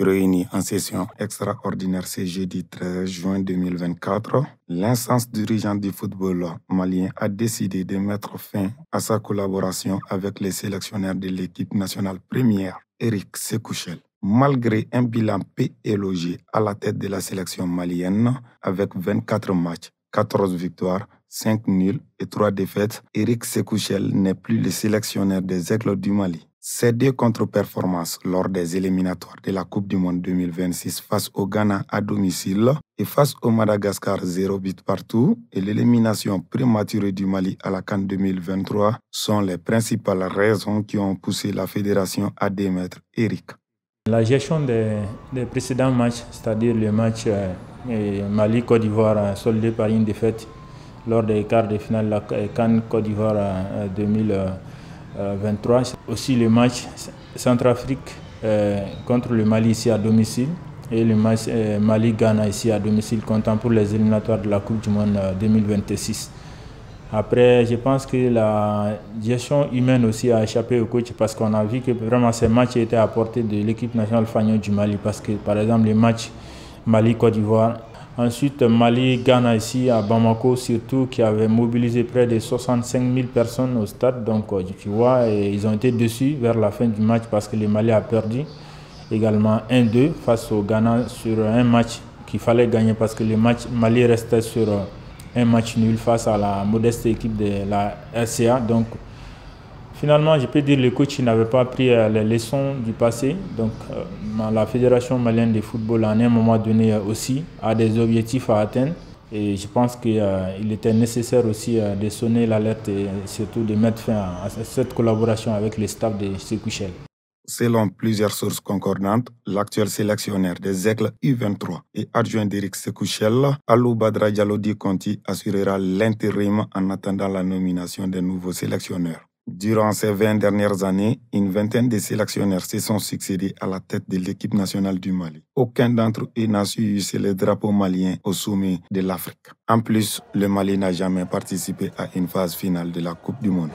Réunis en session extraordinaire ce jeudi 13 juin 2024, l'instance dirigeante du football malien a décidé de mettre fin à sa collaboration avec les sélectionneurs de l'équipe nationale première, Eric Sekouchel. Malgré un bilan peu élogieux à la tête de la sélection malienne, avec 24 matchs, 14 victoires, 5 nuls et 3 défaites, Eric Sekouchel n'est plus le sélectionneur des Aigles du Mali. Ces deux contre-performances lors des éliminatoires de la Coupe du Monde 2026 face au Ghana à domicile et face au Madagascar 0 but partout et l'élimination prématurée du Mali à la CAN 2023 sont les principales raisons qui ont poussé la fédération à démettre Eric. La gestion des précédents matchs, c'est-à-dire le match Mali-Côte d'Ivoire soldé par une défaite lors des quarts de finale de la CAN Côte d'Ivoire 2023. Aussi le match Centrafrique contre le Mali ici à domicile et le match Mali-Ghana ici à domicile comptant pour les éliminatoires de la Coupe du Monde 2026. Après, je pense que la gestion humaine aussi a échappé au coach parce qu'on a vu que vraiment ces matchs étaient à portée de l'équipe nationale fanion du Mali parce que par exemple les matchs Mali-Côte d'Ivoire, ensuite Mali-Ghana ici à Bamako surtout qui avait mobilisé près de 65 000 personnes au stade, donc tu vois, et ils ont été déçus vers la fin du match parce que le Mali a perdu également 1-2 face au Ghana sur un match qu'il fallait gagner parce que le match Mali restait sur un match nul face à la modeste équipe de la RCA. Donc, finalement, je peux dire que le coach n'avait pas pris les leçons du passé. Donc, la Fédération malienne de football, à un moment donné aussi, a des objectifs à atteindre. Et je pense qu'il était nécessaire aussi de sonner l'alerte et surtout de mettre fin à cette collaboration avec le staff de Sekouchel. Selon plusieurs sources concordantes, l'actuel sélectionneur des Aigles U23 et adjoint d'Eric Sekouchel, Alou Badra Diallo Conti, assurera l'intérim en attendant la nomination des nouveaux sélectionneurs. Durant ces 20 dernières années, une vingtaine de sélectionneurs se sont succédés à la tête de l'équipe nationale du Mali. Aucun d'entre eux n'a su hisser le drapeau malien au sommet de l'Afrique. En plus, le Mali n'a jamais participé à une phase finale de la Coupe du Monde.